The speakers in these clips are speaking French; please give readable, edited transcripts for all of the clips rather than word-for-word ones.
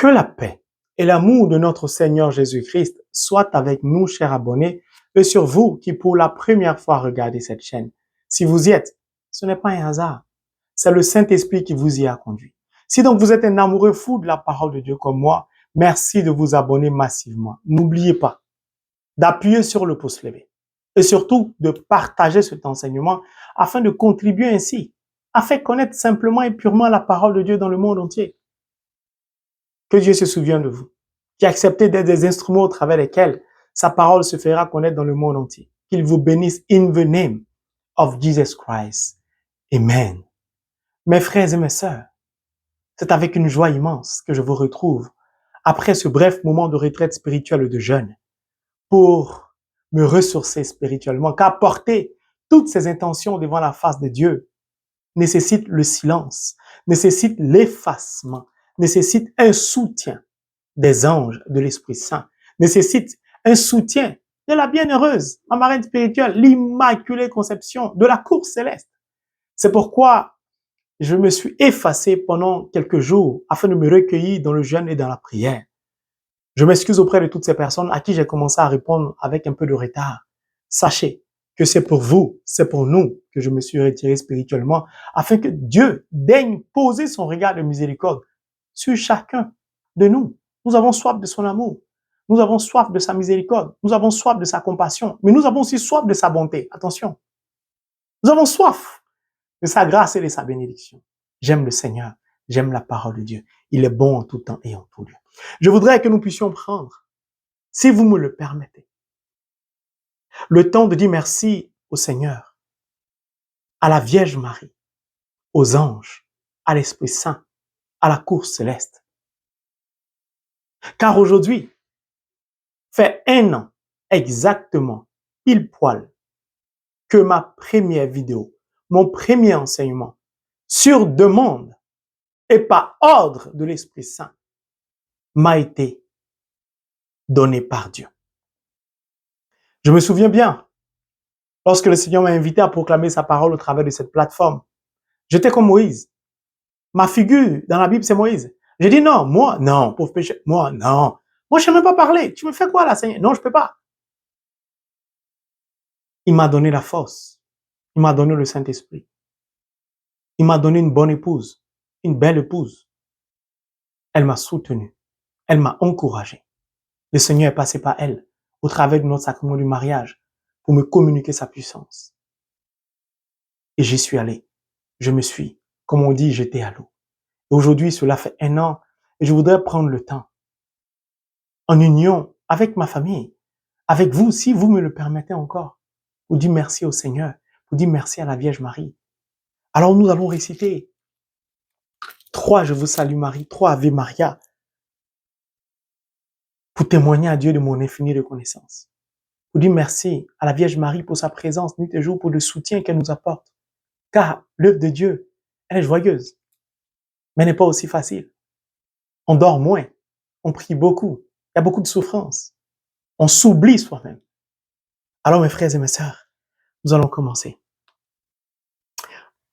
Que la paix et l'amour de notre Seigneur Jésus-Christ soient avec nous, chers abonnés, et sur vous qui pour la première fois regardez cette chaîne. Si vous y êtes, ce n'est pas un hasard. C'est le Saint-Esprit qui vous y a conduit. Si donc vous êtes un amoureux fou de la parole de Dieu comme moi, merci de vous abonner massivement. N'oubliez pas d'appuyer sur le pouce levé et surtout de partager cet enseignement afin de contribuer ainsi à faire connaître simplement et purement la parole de Dieu dans le monde entier. Que Dieu se souvienne de vous, qui acceptez d'être des instruments au travers desquels sa parole se fera connaître dans le monde entier. Qu'il vous bénisse in the name of Jesus Christ. Amen. Mes frères et mes sœurs, c'est avec une joie immense que je vous retrouve après ce bref moment de retraite spirituelle et de jeûne pour me ressourcer spirituellement, car porter toutes ces intentions devant la face de Dieu nécessite le silence, nécessite l'effacement, nécessite un soutien des anges de l'Esprit Saint, nécessite un soutien de la bienheureuse, ma marraine spirituelle, l'Immaculée Conception, de la cour céleste. C'est pourquoi je me suis effacé pendant quelques jours afin de me recueillir dans le jeûne et dans la prière. Je m'excuse auprès de toutes ces personnes à qui j'ai commencé à répondre avec un peu de retard. Sachez que c'est pour vous, c'est pour nous que je me suis retiré spirituellement afin que Dieu daigne poser son regard de miséricorde sur chacun de nous. Nous avons soif de son amour. Nous avons soif de sa miséricorde. Nous avons soif de sa compassion. Mais nous avons aussi soif de sa bonté. Attention. Nous avons soif de sa grâce et de sa bénédiction. J'aime le Seigneur. J'aime la parole de Dieu. Il est bon en tout temps et en tout lieu. Je voudrais que nous puissions prendre, si vous me le permettez, le temps de dire merci au Seigneur, à la Vierge Marie, aux anges, à l'Esprit Saint, à la cour céleste. Car aujourd'hui, fait 1 an exactement, pile poil, que ma première vidéo, mon premier enseignement, sur demande et par ordre de l'Esprit Saint, m'a été donné par Dieu. Je me souviens bien, lorsque le Seigneur m'a invité à proclamer sa parole au travers de cette plateforme, j'étais comme Moïse. Ma figure dans la Bible, c'est Moïse. J'ai dit non, moi, non, pauvre péché, moi, non. Moi, je ne sais même pas parler. Tu me fais quoi là, Seigneur? Non, je ne peux pas. Il m'a donné la force. Il m'a donné le Saint-Esprit. Il m'a donné une bonne épouse, une belle épouse. Elle m'a soutenu. Elle m'a encouragé. Le Seigneur est passé par elle, au travers de notre sacrement du mariage, pour me communiquer sa puissance. Et j'y suis allé. Je me suis, comme on dit, jeté à l'eau. Aujourd'hui, cela fait 1 an et je voudrais prendre le temps, en union avec ma famille, avec vous, si vous me le permettez encore, pour dire merci au Seigneur, pour dire merci à la Vierge Marie. Alors nous allons réciter 3 Je vous salue Marie, 3 Ave Maria, pour témoigner à Dieu de mon infinie reconnaissance. Pour dire merci à la Vierge Marie pour sa présence nuit et jour, pour le soutien qu'elle nous apporte. Car l'œuvre de Dieu, elle est joyeuse, mais elle n'est pas aussi facile. On dort moins, on prie beaucoup, il y a beaucoup de souffrance. On s'oublie soi-même. Alors mes frères et mes sœurs, nous allons commencer.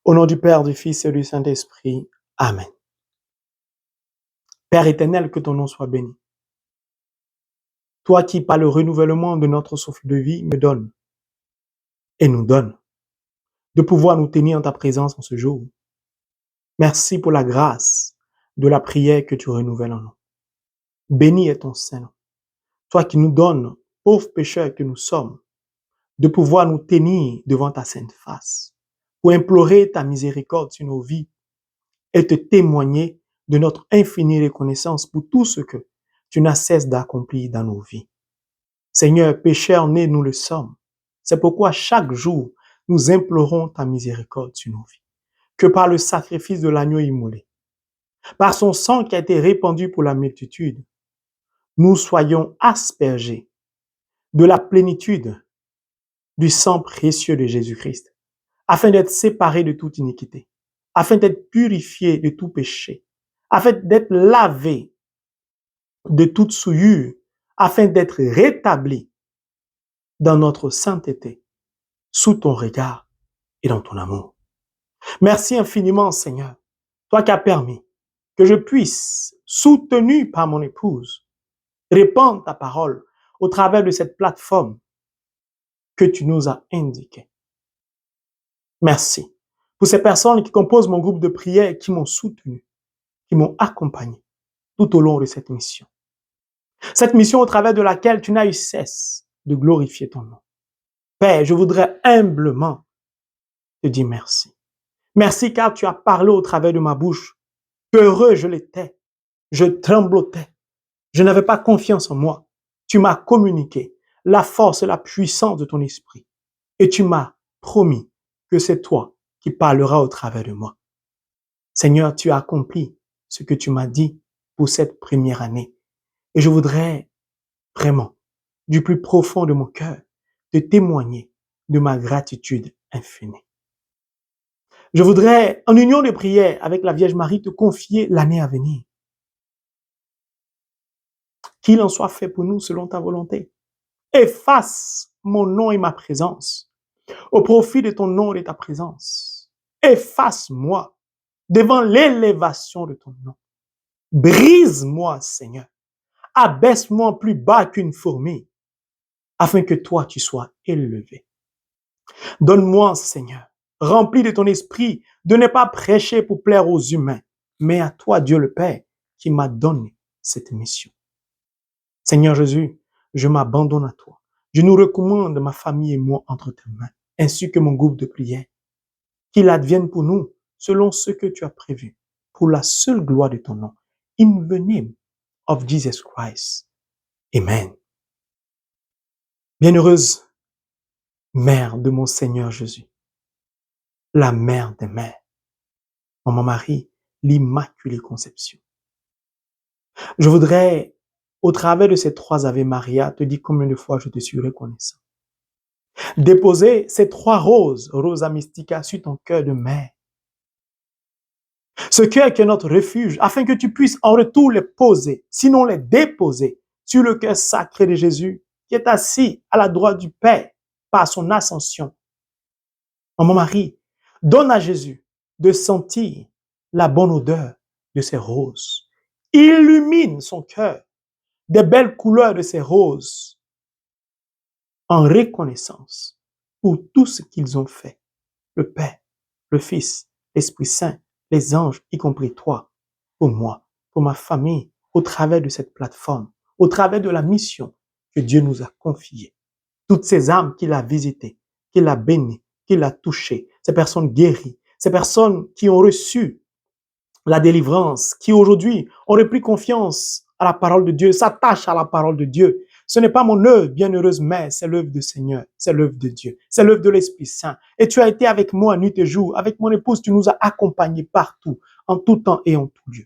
Au nom du Père, du Fils et du Saint-Esprit. Amen. Père éternel, que ton nom soit béni. Toi qui, par le renouvellement de notre souffle de vie, me donnes et nous donnes de pouvoir nous tenir en ta présence en ce jour. Merci pour la grâce de la prière que tu renouvelles en nous. Béni est ton Saint-Nom. Toi qui nous donnes, pauvres pécheurs que nous sommes, de pouvoir nous tenir devant ta sainte face, pour implorer ta miséricorde sur nos vies et te témoigner de notre infinie reconnaissance pour tout ce que tu n'as cesse d'accomplir dans nos vies. Seigneur, pécheurs nés, nous le sommes. C'est pourquoi chaque jour, nous implorons ta miséricorde sur nos vies. Que par le sacrifice de l'agneau immolé, par son sang qui a été répandu pour la multitude, nous soyons aspergés de la plénitude du sang précieux de Jésus-Christ, afin d'être séparés de toute iniquité, afin d'être purifiés de tout péché, afin d'être lavés de toute souillure, afin d'être rétablis dans notre sainteté, sous ton regard et dans ton amour. Merci infiniment, Seigneur, toi qui as permis que je puisse, soutenu par mon épouse, répandre ta parole au travers de cette plateforme que tu nous as indiquée. Merci pour ces personnes qui composent mon groupe de prière et qui m'ont soutenu, qui m'ont accompagné tout au long de cette mission. Cette mission au travers de laquelle tu n'as eu cesse de glorifier ton nom. Père, je voudrais humblement te dire merci. Merci car tu as parlé au travers de ma bouche. Heureux je l'étais, je tremblotais, je n'avais pas confiance en moi. Tu m'as communiqué la force et la puissance de ton esprit et tu m'as promis que c'est toi qui parleras au travers de moi. Seigneur, tu as accompli ce que tu m'as dit pour cette première année et je voudrais vraiment, du plus profond de mon cœur, te témoigner de ma gratitude infinie. Je voudrais, en union de prière avec la Vierge Marie, te confier l'année à venir. Qu'il en soit fait pour nous selon ta volonté. Efface mon nom et ma présence au profit de ton nom et de ta présence. Efface-moi devant l'élévation de ton nom. Brise-moi, Seigneur. Abaisse-moi plus bas qu'une fourmi, afin que toi, tu sois élevé. Donne-moi, Seigneur, rempli de ton esprit, de ne pas prêcher pour plaire aux humains, mais à toi, Dieu le Père, qui m'a donné cette mission. Seigneur Jésus, je m'abandonne à toi. Je nous recommande ma famille et moi entre tes mains, ainsi que mon groupe de prière. Qu'il advienne pour nous selon ce que tu as prévu, pour la seule gloire de ton nom. In the name of Jesus Christ. Amen. Bienheureuse Mère de mon Seigneur Jésus, la mère des mères, Maman Marie, l'Immaculée Conception. Je voudrais, au travers de ces 3 Ave Maria, te dire combien de fois je te suis reconnaissant. Déposer ces 3 roses, Rosa Mystica, sur ton cœur de mère. Ce cœur qui est notre refuge, afin que tu puisses en retour les poser, sinon les déposer, sur le cœur sacré de Jésus, qui est assis à la droite du Père par son ascension. Maman Marie, donne à Jésus de sentir la bonne odeur de ces roses. Illumine son cœur des belles couleurs de ces roses en reconnaissance pour tout ce qu'ils ont fait. Le Père, le Fils, l'Esprit Saint, les anges, y compris toi, pour moi, pour ma famille, au travers de cette plateforme, au travers de la mission que Dieu nous a confiée. Toutes ces âmes qu'il a visitées, qu'il a bénies, qu'il a touchées, ces personnes guéries, ces personnes qui ont reçu la délivrance, qui aujourd'hui ont repris confiance à la parole de Dieu, s'attachent à la parole de Dieu. Ce n'est pas mon œuvre, bienheureuse mère, c'est l'œuvre du Seigneur, c'est l'œuvre de Dieu, c'est l'œuvre de l'Esprit Saint. Et tu as été avec moi nuit et jour, avec mon épouse, tu nous as accompagnés partout, en tout temps et en tout lieu.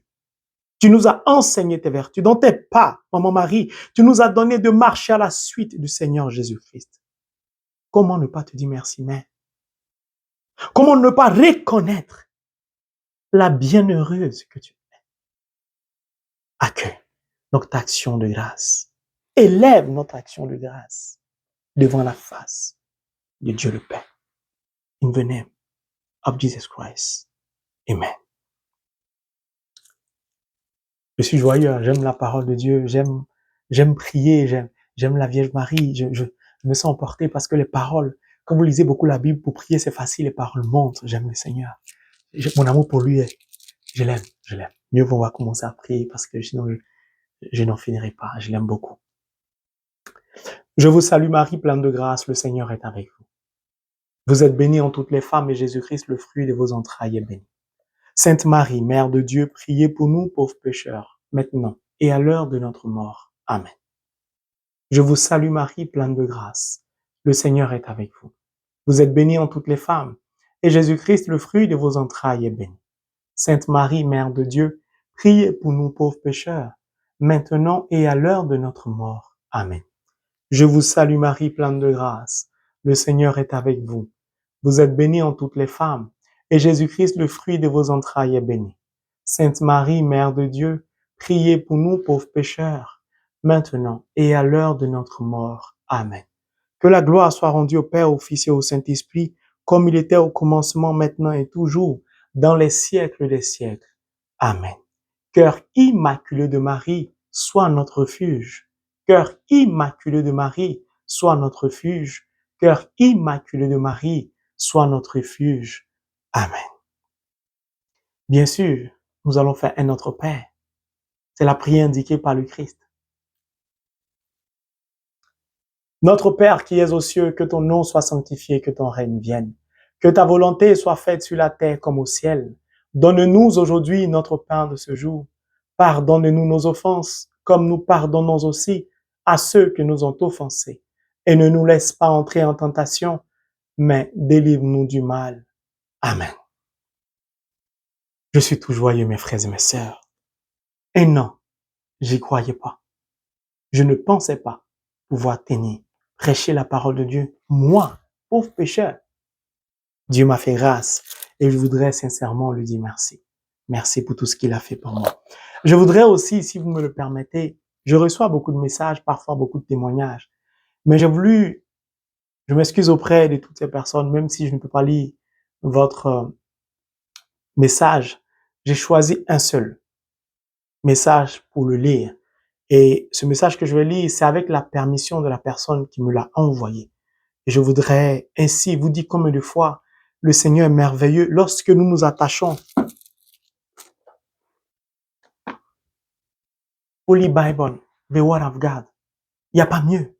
Tu nous as enseigné tes vertus. Dans tes pas, Maman Marie, tu nous as donné de marcher à la suite du Seigneur Jésus-Christ. Comment ne pas te dire merci, mère? Comment ne pas reconnaître la bienheureuse que tu es? Accueille notre action de grâce. Élève notre action de grâce devant la face de Dieu le Père. In the name of Jesus Christ. Amen. Je suis joyeux, j'aime la parole de Dieu, j'aime prier, j'aime la Vierge Marie, je me sens emporté parce que les paroles, quand vous lisez beaucoup la Bible, pour prier c'est facile, les paroles montent, j'aime le Seigneur. Mon amour pour lui, je l'aime. Mieux vaut on va commencer à prier parce que sinon je n'en finirai pas, je l'aime beaucoup. Je vous salue Marie, pleine de grâce, le Seigneur est avec vous. Vous êtes bénie en toutes les femmes et Jésus-Christ, le fruit de vos entrailles, est béni. Sainte Marie, Mère de Dieu, priez pour nous pauvres pécheurs, maintenant et à l'heure de notre mort. Amen. Je vous salue Marie, pleine de grâce, le Seigneur est avec vous. Vous êtes bénie en toutes les femmes et Jésus-Christ, le fruit de vos entrailles, est béni. Sainte Marie, Mère de Dieu, priez pour nous pauvres pécheurs, maintenant et à l'heure de notre mort. Amen. Je vous salue Marie, pleine de grâce. Le Seigneur est avec vous. Vous êtes bénie en toutes les femmes, et Jésus-Christ, le fruit de vos entrailles, est béni. Sainte Marie, Mère de Dieu, priez pour nous pauvres pécheurs, maintenant et à l'heure de notre mort. Amen. Que la gloire soit rendue au Père, au Fils et au Saint-Esprit, comme il était au commencement, maintenant et toujours, dans les siècles des siècles. Amen. Cœur immaculé de Marie, sois notre refuge. Cœur immaculé de Marie, sois notre refuge. Cœur immaculé de Marie, sois notre refuge. Amen. Bien sûr, nous allons faire un Notre Père. C'est la prière indiquée par le Christ. Notre Père qui es aux cieux, que ton nom soit sanctifié, que ton règne vienne. Que ta volonté soit faite sur la terre comme au ciel. Donne-nous aujourd'hui notre pain de ce jour. Pardonne-nous nos offenses, comme nous pardonnons aussi à ceux qui nous ont offensés. Et ne nous laisse pas entrer en tentation, mais délivre-nous du mal. Amen. Je suis tout joyeux, mes frères et mes sœurs. Et non, j'y croyais pas. Je ne pensais pas pouvoir tenir, prêcher la parole de Dieu. Moi, pauvre pécheur. Dieu m'a fait grâce et je voudrais sincèrement lui dire merci. Merci pour tout ce qu'il a fait pour moi. Je voudrais aussi, si vous me le permettez, je reçois beaucoup de messages, parfois beaucoup de témoignages, mais je m'excuse auprès de toutes ces personnes, même si je ne peux pas lire votre message. J'ai choisi un seul message pour le lire. Et ce message que je vais lire, c'est avec la permission de la personne qui me l'a envoyé. Et je voudrais ainsi vous dire combien de fois le Seigneur est merveilleux lorsque nous nous attachons. Holy Bible, the Word of God. Il n'y a pas mieux.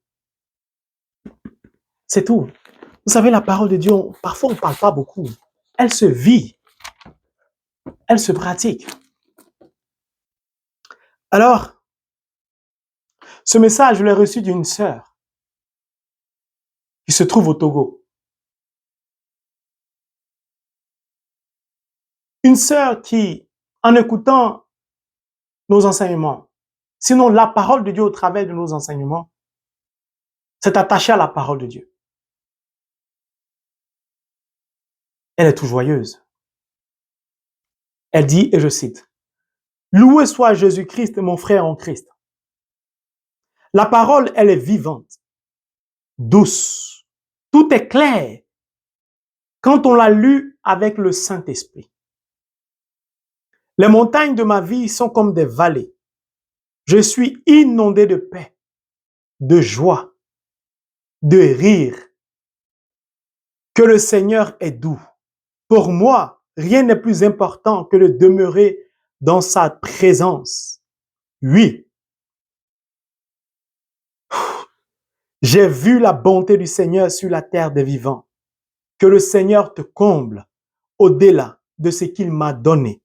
C'est tout. Vous savez, la parole de Dieu, parfois on ne parle pas beaucoup. Elle se vit. Elle se pratique. Alors, ce message, je l'ai reçu d'une sœur qui se trouve au Togo. Une sœur qui, en écoutant nos enseignements, sinon la parole de Dieu au travers de nos enseignements, s'est attachée à la parole de Dieu. Elle est tout joyeuse. Elle dit, et je cite, « Loué soit Jésus-Christ, mon frère en Christ. La parole, elle est vivante, douce. Tout est clair quand on l'a lu avec le Saint-Esprit. Les montagnes de ma vie sont comme des vallées. Je suis inondé de paix, de joie, de rire. Que le Seigneur est doux. Pour moi, rien n'est plus important que de demeurer dans sa présence. Oui. J'ai vu la bonté du Seigneur sur la terre des vivants. Que le Seigneur te comble au-delà de ce qu'il m'a donné.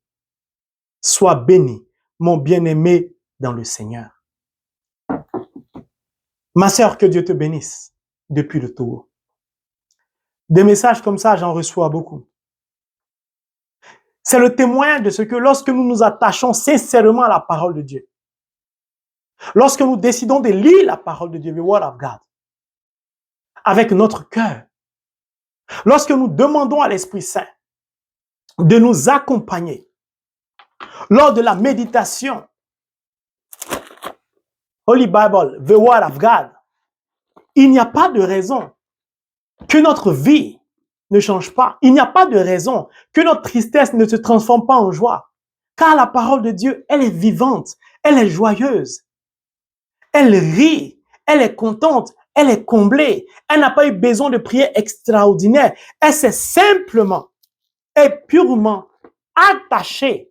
Sois béni, mon bien-aimé dans le Seigneur. Ma sœur, que Dieu te bénisse depuis le Togo. Des messages comme ça, j'en reçois beaucoup. C'est le témoin de ce que lorsque nous nous attachons sincèrement à la parole de Dieu, lorsque nous décidons de lire la parole de Dieu, the Word of God, avec notre cœur, lorsque nous demandons à l'Esprit Saint de nous accompagner lors de la méditation, Holy Bible, the Word of God, il n'y a pas de raison que notre vie ne change pas. Il n'y a pas de raison que notre tristesse ne se transforme pas en joie. Car la parole de Dieu, elle est vivante, elle est joyeuse. Elle rit, elle est contente, elle est comblée. Elle n'a pas eu besoin de prières extraordinaires. Elle s'est simplement et purement attachée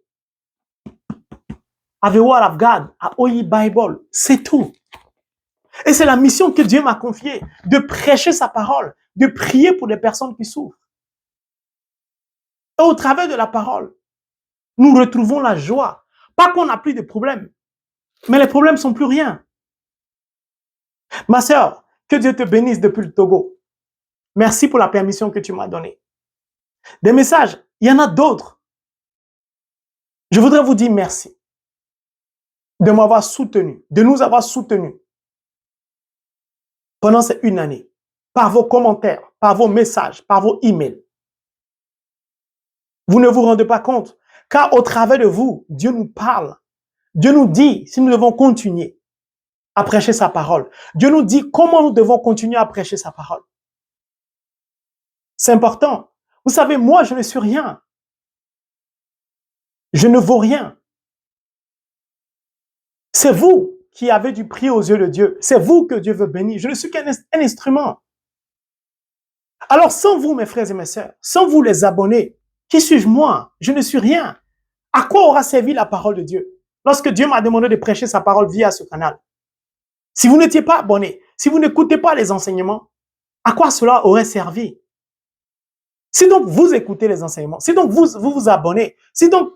à the Word of God, à Holy Bible. C'est tout. Et c'est la mission que Dieu m'a confiée, de prêcher sa parole, de prier pour les personnes qui souffrent. Et au travers de la parole, nous retrouvons la joie. Pas qu'on n'a plus de problèmes, mais les problèmes sont plus rien. Ma sœur, que Dieu te bénisse depuis le Togo. Merci pour la permission que tu m'as donnée. Des messages, il y en a d'autres. Je voudrais vous dire merci de m'avoir soutenu, de nous avoir soutenus pendant ces une année, par vos commentaires, par vos messages, par vos emails. Vous ne vous rendez pas compte, car au travers de vous, Dieu nous parle. Dieu nous dit si nous devons continuer à prêcher sa parole. Dieu nous dit comment nous devons continuer à prêcher sa parole. C'est important. Vous savez, moi, je ne suis rien. Je ne vaux rien. C'est vous qui avez du prix aux yeux de Dieu. C'est vous que Dieu veut bénir. Je ne suis qu'un instrument. Alors, sans vous, mes frères et mes sœurs, sans vous les abonnés, qui suis-je moi? Je ne suis rien. À quoi aura servi la parole de Dieu lorsque Dieu m'a demandé de prêcher sa parole via ce canal? Si vous n'étiez pas abonné, si vous n'écoutez pas les enseignements, à quoi cela aurait servi? Si donc vous écoutez les enseignements, si donc vous abonnez, si donc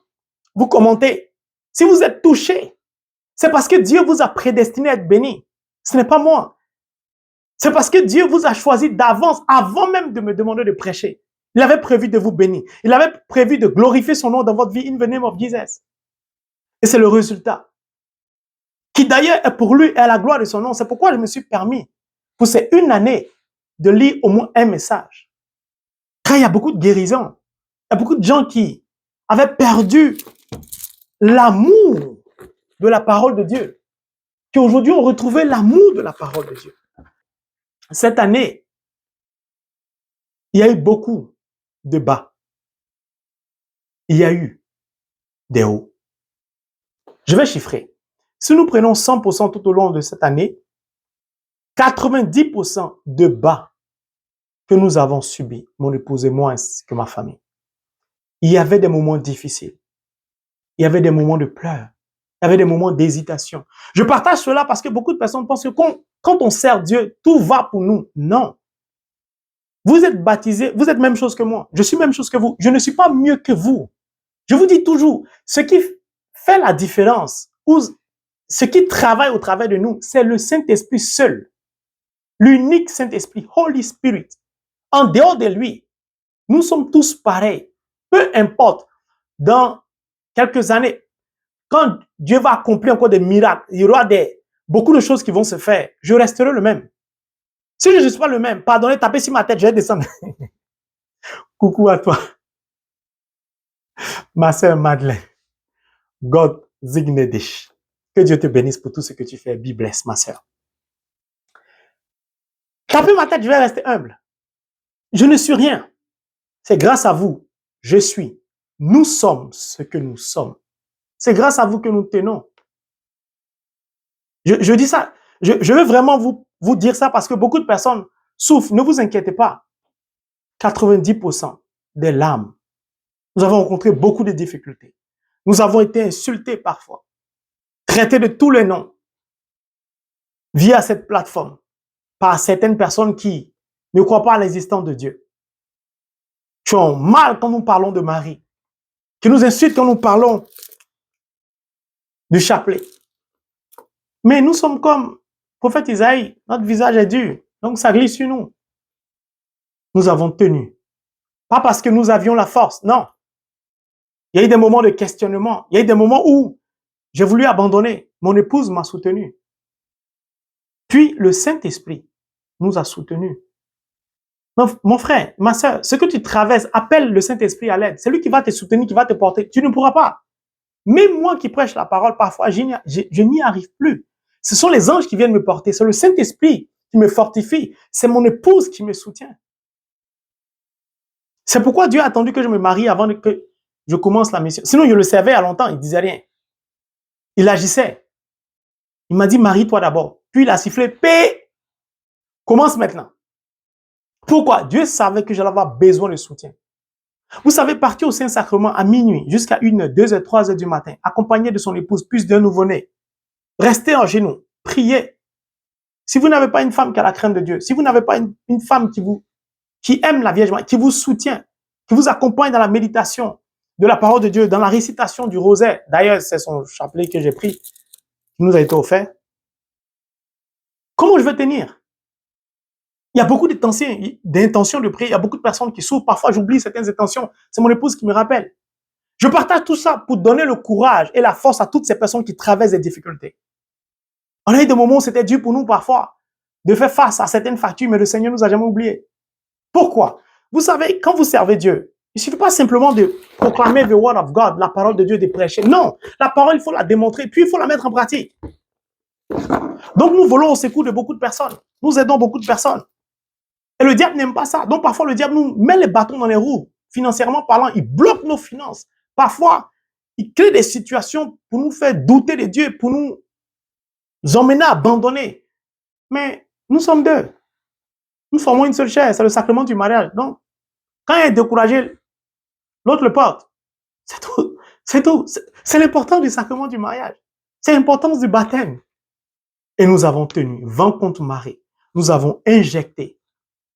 vous commentez, si vous êtes touché, c'est parce que Dieu vous a prédestiné à être béni. Ce n'est pas moi. C'est parce que Dieu vous a choisi d'avance, avant même de me demander de prêcher. Il avait prévu de vous bénir. Il avait prévu de glorifier son nom dans votre vie in the name of Jesus. Et c'est le résultat. Qui d'ailleurs est pour lui et à la gloire de son nom. C'est pourquoi je me suis permis, pour ces une année, de lire au moins un message. Car il y a beaucoup de guérisons. Il y a beaucoup de gens qui avaient perdu l'amour de la parole de Dieu. Qui aujourd'hui ont retrouvé l'amour de la parole de Dieu. Cette année, il y a eu beaucoup de bas. Il y a eu des hauts. Je vais chiffrer. Si nous prenons 100% tout au long de cette année, 90% de bas que nous avons subis, mon épouse et moi ainsi que ma famille. Il y avait des moments difficiles. Il y avait des moments de pleurs. Il y avait des moments d'hésitation. Je partage cela parce que beaucoup de personnes pensent que quand on sert Dieu, tout va pour nous. Non. Vous êtes baptisés, vous êtes même chose que moi. Je suis même chose que vous. Je ne suis pas mieux que vous. Je vous dis toujours, ce qui fait la différence, ou ce qui travaille au travers de nous, c'est le Saint-Esprit seul. L'unique Saint-Esprit, Holy Spirit. En dehors de lui, nous sommes tous pareils. Peu importe, dans quelques années, quand Dieu va accomplir encore des miracles, il y aura beaucoup de choses qui vont se faire. Je resterai le même. Si je ne suis pas le même, pardonnez, tapez sur ma tête, je vais descendre. Coucou à toi. Ma sœur Madeleine. God Zignedish. Que Dieu te bénisse pour tout ce que tu fais. Be blessed, ma sœur. Tapez ma tête, je vais rester humble. Je ne suis rien. C'est grâce à vous. Je suis. Nous sommes ce que nous sommes. C'est grâce à vous que nous tenons. Je dis ça. Je veux vraiment vous dire ça parce que beaucoup de personnes souffrent. Ne vous inquiétez pas. 90% des larmes. Nous avons rencontré beaucoup de difficultés. Nous avons été insultés parfois. Traités de tous les noms. Via cette plateforme. Par certaines personnes qui ne croient pas à l'existence de Dieu. Qui ont mal quand nous parlons de Marie. Qui nous insultent quand nous parlons du chapelet. Mais nous sommes comme prophète Isaïe, notre visage est dur, donc ça glisse sur nous. Nous avons tenu. Pas parce que nous avions la force, non. Il y a eu des moments de questionnement, il y a eu des moments où j'ai voulu abandonner. Mon épouse m'a soutenu. Puis le Saint-Esprit nous a soutenus. Mon frère, ma soeur, ce que tu traverses, appelle le Saint-Esprit à l'aide. C'est lui qui va te soutenir, qui va te porter. Tu ne pourras pas. Même moi qui prêche la parole, parfois, je n'y arrive plus. Ce sont les anges qui viennent me porter. C'est le Saint-Esprit qui me fortifie. C'est mon épouse qui me soutient. C'est pourquoi Dieu a attendu que je me marie avant que je commence la mission. Sinon, je le servais à longtemps. Il ne disait rien. Il agissait. Il m'a dit, marie-toi d'abord. Puis il a sifflé, paix. Commence maintenant. Pourquoi? Dieu savait que j'allais avoir besoin de soutien. Vous savez, partir au Saint-Sacrement à minuit, jusqu'à 1h, 2h, 3h du matin, accompagné de son épouse, plus d'un nouveau-né. Restez en genoux, priez. Si vous n'avez pas une femme qui a la crainte de Dieu, si vous n'avez pas une femme qui aime la Vierge Marie, qui vous soutient, qui vous accompagne dans la méditation de la parole de Dieu, dans la récitation du rosaire. D'ailleurs, c'est son chapelet que j'ai pris, qui nous a été offert. Comment je vais tenir? Il y a beaucoup d'intentions de prier. Il y a beaucoup de personnes qui souffrent. Parfois, j'oublie certaines intentions. C'est mon épouse qui me rappelle. Je partage tout ça pour donner le courage et la force à toutes ces personnes qui traversent des difficultés. On a eu des moments où c'était dur pour nous parfois de faire face à certaines factures, mais le Seigneur nous a jamais oubliés. Pourquoi? Vous savez, quand vous servez Dieu, il ne suffit pas simplement de proclamer the word of God, la parole de Dieu, de prêcher. Non, la parole, il faut la démontrer, puis il faut la mettre en pratique. Donc, nous volons au secours de beaucoup de personnes. Nous aidons beaucoup de personnes. Et le diable n'aime pas ça. Donc, parfois, le diable nous met les bâtons dans les roues. Financièrement parlant, il bloque nos finances. Parfois, il crée des situations pour nous faire douter de Dieu, pour nous emmener à abandonner. Mais nous sommes deux. Nous formons une seule chair. C'est le sacrement du mariage. Donc, quand il est découragé, l'autre le porte. C'est tout. C'est tout. C'est l'importance du sacrement du mariage. C'est l'importance du baptême. Et nous avons tenu vent contre marée. Nous avons injecté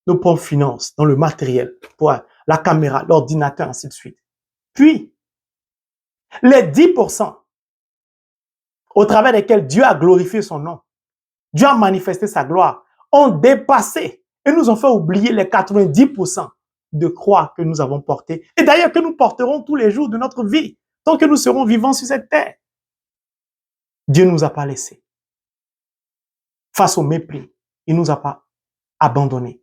nos propres finances dans le matériel, pour la caméra, l'ordinateur, ainsi de suite. Puis, les 10% au travers desquels Dieu a glorifié son nom, Dieu a manifesté sa gloire, ont dépassé et nous ont fait oublier les 90% de croix que nous avons portées. Et d'ailleurs que nous porterons tous les jours de notre vie, tant que nous serons vivants sur cette terre. Dieu ne nous a pas laissés. Face au mépris, il ne nous a pas abandonnés.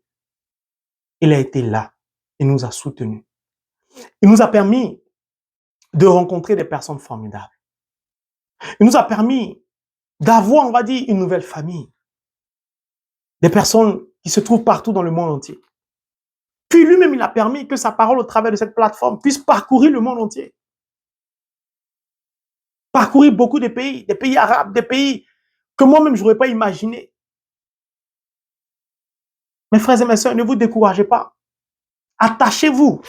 Il a été là. Il nous a soutenus. Il nous a permis de rencontrer des personnes formidables. Il nous a permis d'avoir, on va dire, une nouvelle famille. Des personnes qui se trouvent partout dans le monde entier. Puis lui-même, il a permis que sa parole, au travers de cette plateforme, puisse parcourir le monde entier. Parcourir beaucoup de pays arabes, des pays que moi-même, je n'aurais pas imaginé. Mes frères et mes sœurs, ne vous découragez pas. Attachez-vous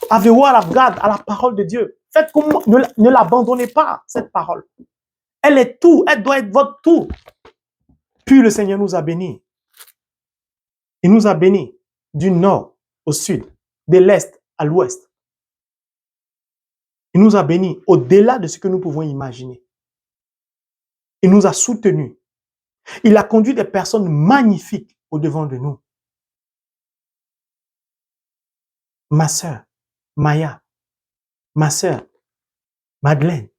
à The Word of God, à la parole de Dieu. Faites comme moi, ne l'abandonnez pas, cette parole. Elle est tout, elle doit être votre tout. Puis le Seigneur nous a bénis. Il nous a bénis du nord au sud, de l'est à l'ouest. Il nous a bénis au-delà de ce que nous pouvons imaginer. Il nous a soutenus. Il a conduit des personnes magnifiques au-devant de nous. Ma sœur, Maya, ma sœur, Madeleine,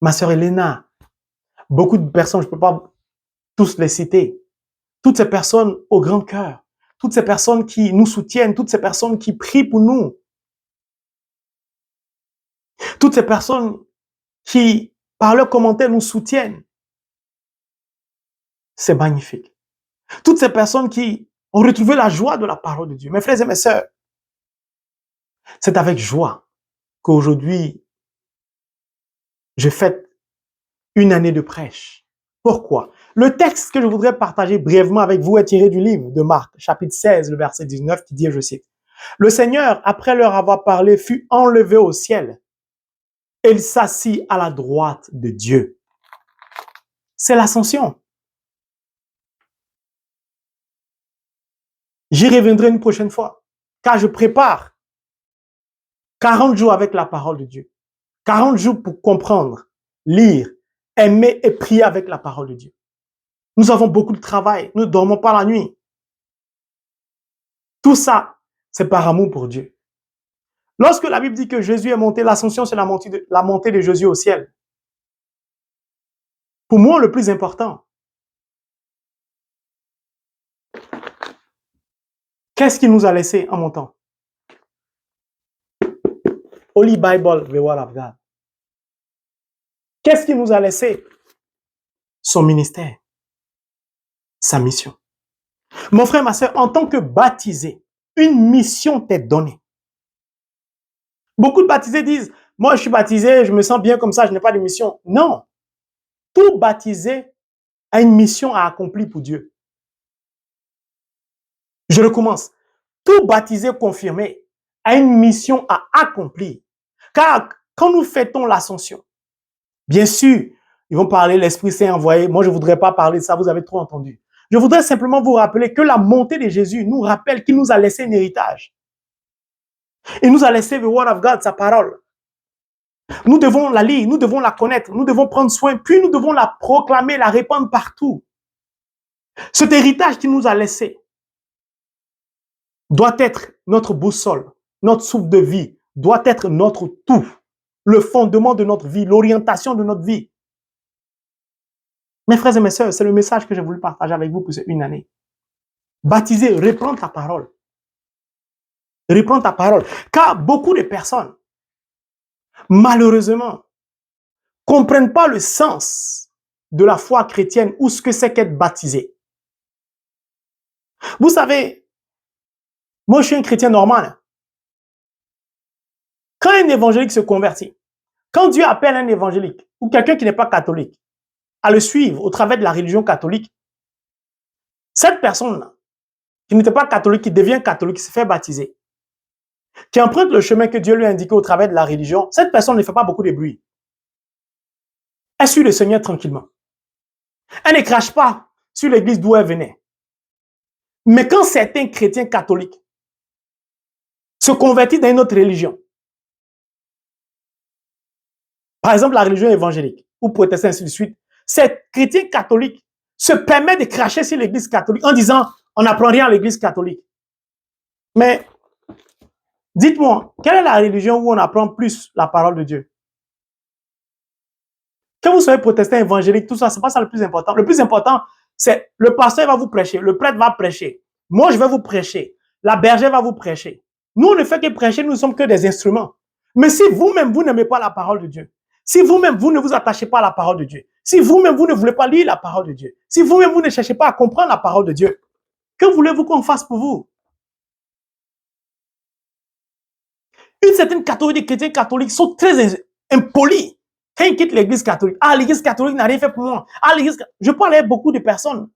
ma sœur Elena, beaucoup de personnes, je ne peux pas tous les citer. Toutes ces personnes au grand cœur, toutes ces personnes qui nous soutiennent, toutes ces personnes qui prient pour nous, toutes ces personnes qui, par leurs commentaires, nous soutiennent. C'est magnifique. Toutes ces personnes qui ont retrouvé la joie de la parole de Dieu. Mes frères et mes sœurs, c'est avec joie qu'aujourd'hui, je fête une année de prêche. Pourquoi? Le texte que je voudrais partager brièvement avec vous est tiré du livre de Marc, chapitre 16, le verset 19, qui dit, je cite, « Le Seigneur, après leur avoir parlé, fut enlevé au ciel. Et il s'assit à la droite de Dieu. » C'est l'ascension. J'y reviendrai une prochaine fois, car je prépare 40 jours avec la parole de Dieu. 40 jours pour comprendre, lire, aimer et prier avec la parole de Dieu. Nous avons beaucoup de travail. Nous ne dormons pas la nuit. Tout ça, c'est par amour pour Dieu. Lorsque la Bible dit que Jésus est monté, l'ascension, c'est la montée de Jésus au ciel. Pour moi, le plus important, qu'est-ce qu'il nous a laissé en montant? Holy Bible, the Word of God. Qu'est-ce qu'il nous a laissé? Son ministère, sa mission. Mon frère, ma soeur, en tant que baptisé, une mission t'est donnée. Beaucoup de baptisés disent, moi je suis baptisé, je me sens bien comme ça, je n'ai pas de mission. Non. Tout baptisé a une mission à accomplir pour Dieu. Je recommence. Tout baptisé confirmé a une mission à accomplir. Car quand nous fêtons l'ascension, bien sûr, ils vont parler l'Esprit Saint envoyé. Moi, je ne voudrais pas parler de ça, vous avez trop entendu. Je voudrais simplement vous rappeler que la montée de Jésus nous rappelle qu'il nous a laissé un héritage. Il nous a laissé the word of God, sa parole. Nous devons la lire, nous devons la connaître, nous devons prendre soin, puis nous devons la proclamer, la répandre partout. Cet héritage qu'il nous a laissé doit être notre boussole, notre souffle de vie, doit être notre tout, le fondement de notre vie, l'orientation de notre vie. Mes frères et mes sœurs, c'est le message que j'ai voulu partager avec vous pour cette une année. Baptiser, reprends ta parole. Reprends ta parole. Car beaucoup de personnes, malheureusement, ne comprennent pas le sens de la foi chrétienne ou ce que c'est qu'être baptisé. Vous savez, moi je suis un chrétien normal. Quand un évangélique se convertit, quand Dieu appelle un évangélique ou quelqu'un qui n'est pas catholique, à le suivre au travers de la religion catholique, cette personne-là, qui n'était pas catholique, qui devient catholique, qui se fait baptiser, qui emprunte le chemin que Dieu lui a indiqué au travers de la religion, cette personne ne fait pas beaucoup de bruit. Elle suit le Seigneur tranquillement. Elle ne crache pas sur l'église d'où elle venait. Mais quand certains chrétiens catholiques se convertissent dans une autre religion, par exemple la religion évangélique ou protestante, ainsi de suite, ces chrétiens catholiques se permettent de cracher sur l'église catholique en disant on n'apprend rien à l'église catholique. Mais dites-moi, quelle est la religion où on apprend plus la parole de Dieu? Que vous soyez protestant, évangélique, tout ça, c'est pas ça le plus important. Le plus important, c'est le pasteur va vous prêcher, le prêtre va prêcher, moi je vais vous prêcher, la bergère va vous prêcher. Nous, on ne fait que prêcher, nous ne sommes que des instruments. Mais si vous-même, vous n'aimez pas la parole de Dieu, si vous-même, vous ne vous attachez pas à la parole de Dieu, si vous-même, vous ne voulez pas lire la parole de Dieu, si vous-même, vous ne cherchez pas à comprendre la parole de Dieu, que voulez-vous qu'on fasse pour vous? Une certaine catégorie de chrétiens catholiques sont très impolis quand ils quittent l'église catholique. Ah, l'église catholique n'a rien fait pour moi. Ah, je parle avec beaucoup de personnes.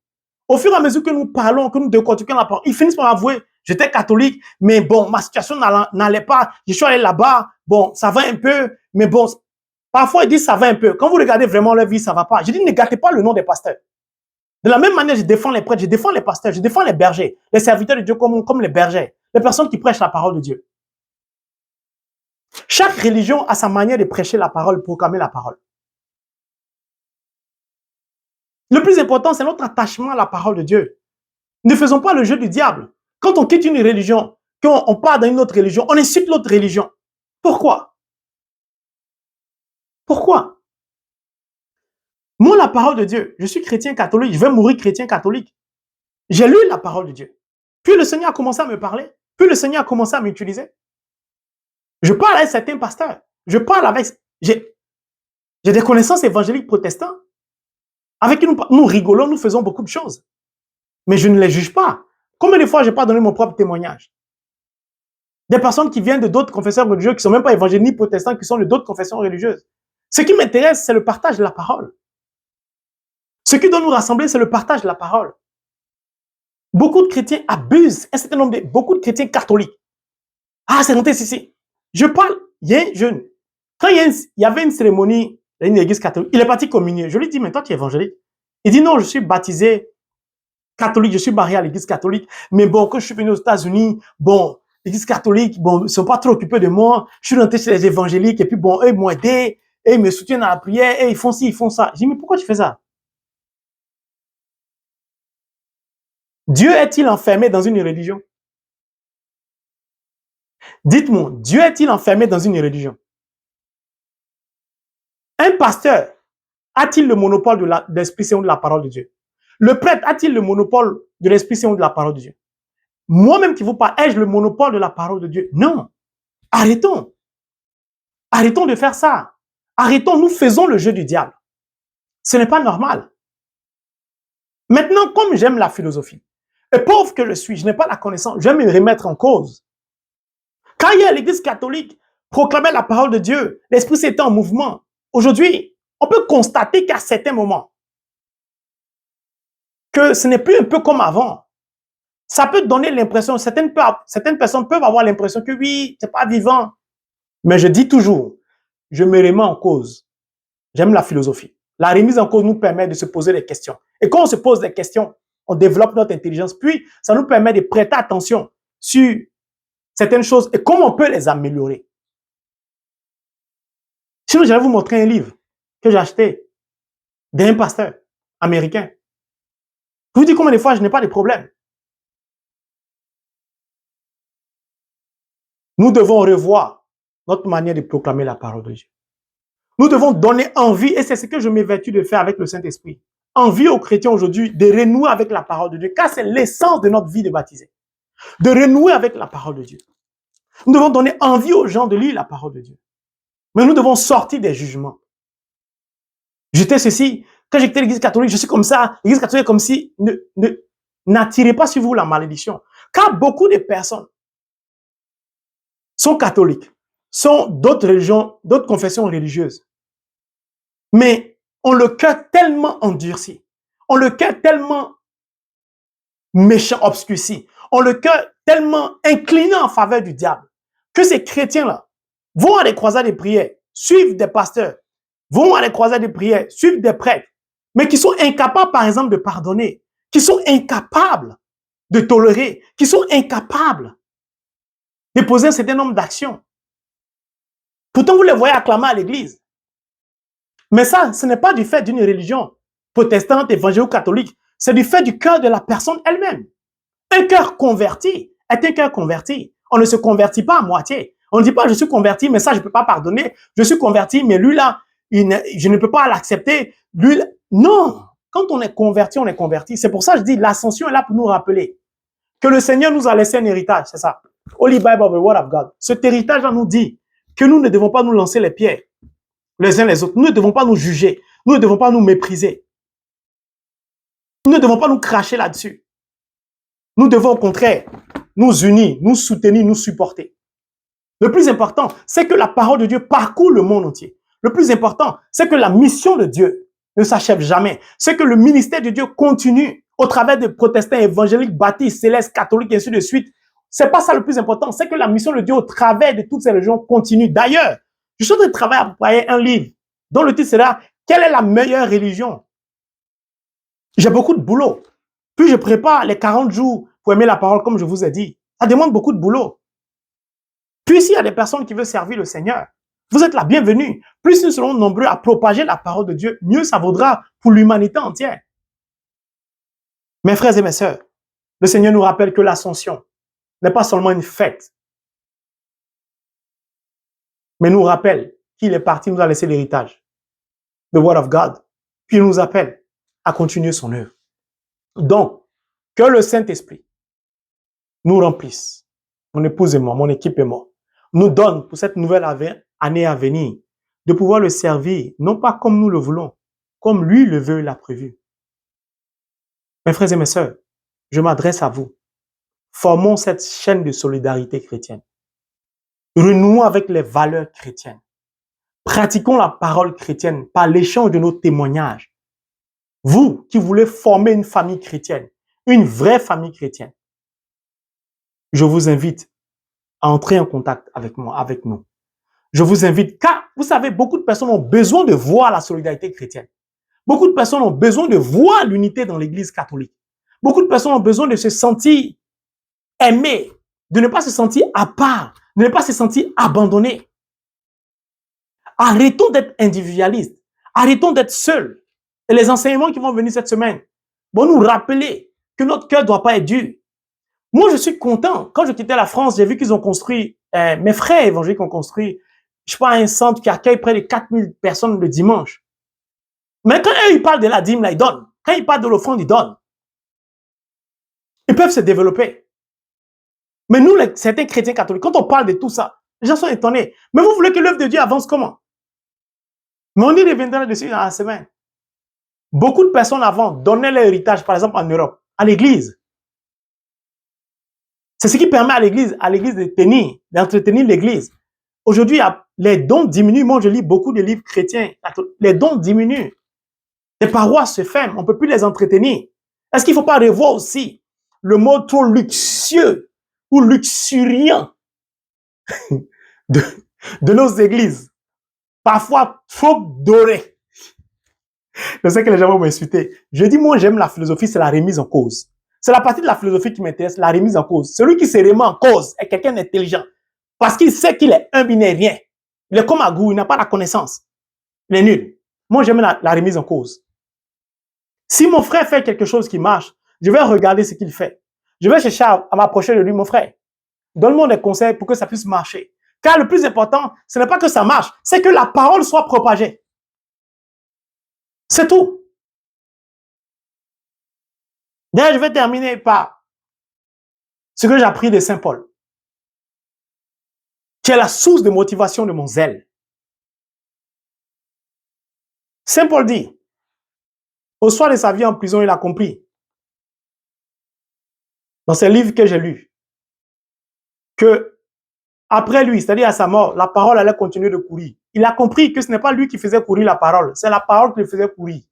Au fur et à mesure que nous parlons, que nous décortiquons la parole, ils finissent par avouer, j'étais catholique, mais bon, ma situation n'allait pas. Je suis allé là-bas, bon, ça va un peu, mais bon, parfois ils disent ça va un peu. Quand vous regardez vraiment leur vie, ça va pas. Je dis, ne gâtez pas le nom des pasteurs. De la même manière, je défends les prêtres, je défends les pasteurs, je défends les bergers, les serviteurs de Dieu comme les bergers, les personnes qui prêchent la parole de Dieu. Chaque religion a sa manière de prêcher la parole, proclamer la parole. Le plus important, c'est notre attachement à la parole de Dieu. Ne faisons pas le jeu du diable. Quand on quitte une religion, quand on part dans une autre religion, on insulte l'autre religion. Pourquoi? Pourquoi? Moi, la parole de Dieu, je suis chrétien catholique, je vais mourir chrétien catholique. J'ai lu la parole de Dieu. Puis le Seigneur a commencé à me parler. Puis le Seigneur a commencé à m'utiliser. Je parle avec certains pasteurs. Je parle avec... J'ai des connaissances évangéliques protestants. Avec qui nous rigolons, nous faisons beaucoup de choses. Mais je ne les juge pas. Combien de fois je n'ai pas donné mon propre témoignage? Des personnes qui viennent de d'autres confessions religieuses, qui ne sont même pas évangéliques ni protestants, qui sont de d'autres confessions religieuses. Ce qui m'intéresse, c'est le partage de la parole. Ce qui doit nous rassembler, c'est le partage de la parole. Beaucoup de chrétiens abusent, un certain nombre beaucoup de chrétiens catholiques. Ah, c'est monté ici. Je parle, il y a un jeune. Quand il y avait une cérémonie dans une église catholique, il est parti communier. Je lui dis, mais toi, tu es évangélique? Il dit, non, je suis baptisé catholique, je suis marié à l'église catholique. Mais bon, quand je suis venu aux États-Unis, bon, l'église catholique, bon, ils ne sont pas trop occupés de moi. Je suis rentré chez les évangéliques et puis bon, eux, ils m'ont aidé, et ils me soutiennent dans la prière, et ils font ci, ils font ça. Je dis, mais pourquoi tu fais ça? Dieu est-il enfermé dans une religion? Dites-moi, Dieu est-il enfermé dans une religion? Un pasteur a-t-il le monopole de l'Esprit Saint ou de la parole de Dieu? Le prêtre a-t-il le monopole de l'Esprit Saint ou de la parole de Dieu? Moi-même qui vous parle, ai-je le monopole de la parole de Dieu? Non. Arrêtons. Arrêtons de faire ça. Arrêtons, nous faisons le jeu du diable. Ce n'est pas normal. Maintenant, comme j'aime la philosophie, et pauvre que je suis, je n'ai pas la connaissance, je vais me remettre en cause. Quand il y a l'église catholique proclamait la parole de Dieu, l'Esprit Saint était en mouvement. Aujourd'hui, on peut constater qu'à certains moments, que ce n'est plus un peu comme avant. Ça peut donner l'impression, certaines personnes peuvent avoir l'impression que oui, c'est pas vivant. Mais je dis toujours, je me remets en cause. J'aime la philosophie. La remise en cause nous permet de se poser des questions. Et quand on se pose des questions, on développe notre intelligence. Puis, ça nous permet de prêter attention sur certaines choses et comment on peut les améliorer. Sinon, j'allais vous montrer un livre que j'ai acheté d'un pasteur américain. Je vous dis combien de fois je n'ai pas de problème. Nous devons revoir notre manière de proclamer la parole de Dieu. Nous devons donner envie, et c'est ce que je m'évertue de faire avec le Saint-Esprit, envie aux chrétiens aujourd'hui de renouer avec la parole de Dieu, car c'est l'essence de notre vie de baptisé, de renouer avec la parole de Dieu. Nous devons donner envie aux gens de lire la parole de Dieu. Mais nous devons sortir des jugements. J'étais ceci, quand j'étais à l'église catholique, je suis comme ça, l'église catholique est comme si, n'attirez pas sur vous la malédiction. Car beaucoup de personnes sont catholiques, sont d'autres religions, d'autres confessions religieuses. Mais ont le cœur tellement endurci, ont le cœur tellement méchant, obscurci, ont le cœur tellement incliné en faveur du diable, que ces chrétiens-là vont à des croisades de prière, suivent des pasteurs, vont à des croisades de prière, suivent des prêtres, mais qui sont incapables, par exemple, de pardonner, qui sont incapables de tolérer, qui sont incapables de poser un certain nombre d'actions. Pourtant, vous les voyez acclamer à l'église. Mais ça, ce n'est pas du fait d'une religion protestante, évangélique ou catholique. C'est du fait du cœur de la personne elle-même. Un cœur converti est un cœur converti. On ne se convertit pas à moitié. On ne dit pas, je suis converti, mais ça, je ne peux pas pardonner. Je suis converti, mais lui, là, je ne peux pas l'accepter. Lui, là, non. Quand on est converti, on est converti. C'est pour ça que je dis, l'ascension est là pour nous rappeler que le Seigneur nous a laissé un héritage. C'est ça. Holy Bible of the Word of God. Cet héritage-là nous dit que nous ne devons pas nous lancer les pierres les uns les autres. Nous ne devons pas nous juger. Nous ne devons pas nous mépriser. Nous ne devons pas nous cracher là-dessus. Nous devons au contraire nous unir, nous soutenir, nous supporter. Le plus important, c'est que la parole de Dieu parcourt le monde entier. Le plus important, c'est que la mission de Dieu ne s'achève jamais. C'est que le ministère de Dieu continue au travers des protestants, évangéliques, baptistes, célestes, catholiques, et ainsi de suite. C'est pas ça le plus important. C'est que la mission de Dieu au travers de toutes ces régions continue. D'ailleurs, je suis en train de travailler à préparer un livre dont le titre sera « Quelle est la meilleure religion ?» J'ai beaucoup de boulot. Puis je prépare les 40 jours pour aimer la parole, comme je vous ai dit. Ça demande beaucoup de boulot. Puis s'il y a des personnes qui veulent servir le Seigneur, vous êtes la bienvenue. Plus nous serons nombreux à propager la parole de Dieu, mieux ça vaudra pour l'humanité entière. Mes frères et mes sœurs, le Seigneur nous rappelle que l'ascension n'est pas seulement une fête, mais nous rappelle qu'il est parti, nous a laissé l'héritage, the word of God, puis il nous appelle à continuer son œuvre. Donc, que le Saint-Esprit nous remplisse, mon épouse et moi, mon équipe et moi, nous donne pour cette nouvelle année à venir de pouvoir le servir, non pas comme nous le voulons, comme lui le veut et l'a prévu. Mes frères et mes sœurs, je m'adresse à vous. Formons cette chaîne de solidarité chrétienne. Renouons avec les valeurs chrétiennes. Pratiquons la parole chrétienne par l'échange de nos témoignages. Vous qui voulez former une famille chrétienne, une vraie famille chrétienne, je vous invite à entrer en contact avec moi, avec nous. Je vous invite, car vous savez, beaucoup de personnes ont besoin de voir la solidarité chrétienne. Beaucoup de personnes ont besoin de voir l'unité dans l'Église catholique. Beaucoup de personnes ont besoin de se sentir aimées, de ne pas se sentir à part, de ne pas se sentir abandonnées. Arrêtons d'être individualistes. Arrêtons d'être seuls. Et les enseignements qui vont venir cette semaine vont nous rappeler que notre cœur ne doit pas être dur. Moi, je suis content. Quand je quittais la France, j'ai vu qu'ils ont construit, mes frères évangéliques ont construit, je sais pas, un centre qui accueille près de 4000 personnes le dimanche. Mais quand eux, ils parlent de la dîme, là, ils donnent. Quand ils parlent de l'offrande, ils donnent. Ils peuvent se développer. Mais nous, certains chrétiens catholiques, quand on parle de tout ça, les gens sont étonnés. Mais vous voulez que l'œuvre de Dieu avance comment? Mais on y reviendra dessus dans la semaine. Beaucoup de personnes avant donnaient leur héritage, par exemple en Europe, à l'église. C'est ce qui permet à l'église de tenir, d'entretenir l'église. Aujourd'hui, les dons diminuent. Moi, je lis beaucoup de livres chrétiens. Les dons diminuent. Les paroisses se ferment. On ne peut plus les entretenir. Est-ce qu'il ne faut pas revoir aussi le mot trop luxueux ou luxuriant de nos églises? Parfois trop doré. Je sais que les gens vont m'insulter. Je dis, moi, j'aime la philosophie, c'est la remise en cause. C'est la partie de la philosophie qui m'intéresse, la remise en cause. Celui qui se remet en cause est quelqu'un d'intelligent. Parce qu'il sait qu'il est un, il n'est rien. Il est comme Agou, il n'a pas la connaissance. Il est nul. Moi, j'aime la remise en cause. Si mon frère fait quelque chose qui marche, je vais regarder ce qu'il fait. Je vais chercher à m'approcher de lui, mon frère. Donne-moi des conseils pour que ça puisse marcher. Car le plus important, ce n'est pas que ça marche, c'est que la parole soit propagée. C'est tout. D'ailleurs, je vais terminer par ce que j'ai appris de Saint Paul, qui est la source de motivation de mon zèle. Saint Paul dit, au soir de sa vie en prison, il a compris, dans ces livres que j'ai lus, que après lui, c'est-à-dire à sa mort, la parole allait continuer de courir. Il a compris que ce n'est pas lui qui faisait courir la parole, c'est la parole qui le faisait courir.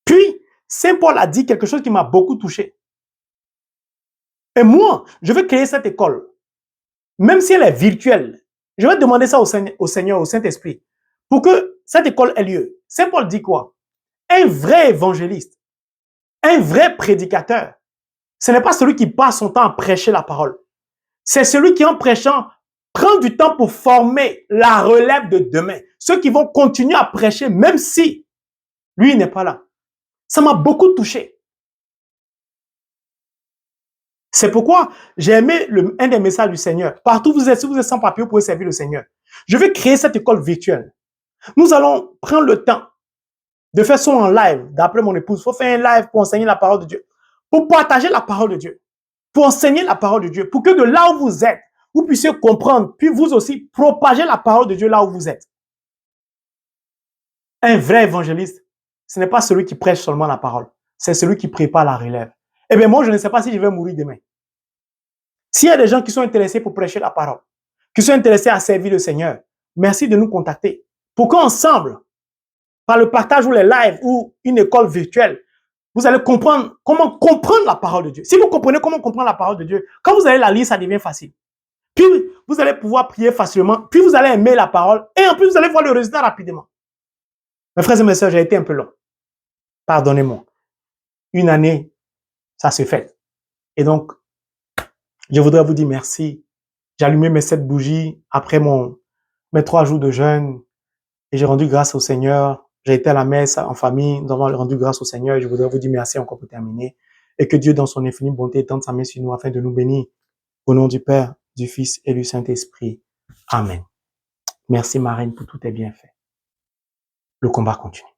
Puis, Saint Paul a dit quelque chose qui m'a beaucoup touché. Et moi, je vais créer cette école, même si elle est virtuelle. Je vais demander ça au Seigneur, au Saint-Esprit, pour que cette école ait lieu. Saint Paul dit quoi? Un vrai évangéliste, un vrai prédicateur, ce n'est pas celui qui passe son temps à prêcher la parole. C'est celui qui, en prêchant, prend du temps pour former la relève de demain. Ceux qui vont continuer à prêcher, même si lui n'est pas là. Ça m'a beaucoup touché. C'est pourquoi j'ai aimé un des messages du Seigneur. Partout où vous êtes, si vous êtes sans papier, vous pouvez servir le Seigneur. Je vais créer cette école virtuelle. Nous allons prendre le temps de faire ça en live, d'appeler mon épouse. Il faut faire un live pour enseigner la parole de Dieu, pour partager la parole de Dieu, pour enseigner la parole de Dieu, pour que de là où vous êtes, vous puissiez comprendre, puis vous aussi propager la parole de Dieu là où vous êtes. Un vrai évangéliste, ce n'est pas celui qui prêche seulement la parole, c'est celui qui prépare la relève. Eh bien, moi, je ne sais pas si je vais mourir demain. S'il y a des gens qui sont intéressés pour prêcher la parole, qui sont intéressés à servir le Seigneur, merci de nous contacter pour qu'ensemble, par le partage ou les lives ou une école virtuelle, vous allez comprendre comment comprendre la parole de Dieu. Si vous comprenez comment comprendre la parole de Dieu, quand vous allez la lire, ça devient facile. Puis, vous allez pouvoir prier facilement, puis vous allez aimer la parole, et en plus, vous allez voir le résultat rapidement. Mes frères et mes sœurs, j'ai été un peu long. Pardonnez-moi. Une année, ça se fait. Et donc, je voudrais vous dire merci. J'ai allumé mes 7 bougies après mes 3 jours de jeûne et j'ai rendu grâce au Seigneur. J'ai été à la messe en famille, nous avons rendu grâce au Seigneur et je voudrais vous dire merci encore pour terminer. Et que Dieu, dans son infinie bonté, étende sa main sur nous afin de nous bénir. Au nom du Père, du Fils et du Saint-Esprit. Amen. Merci Marine pour tous tes bienfaits. Le combat continue.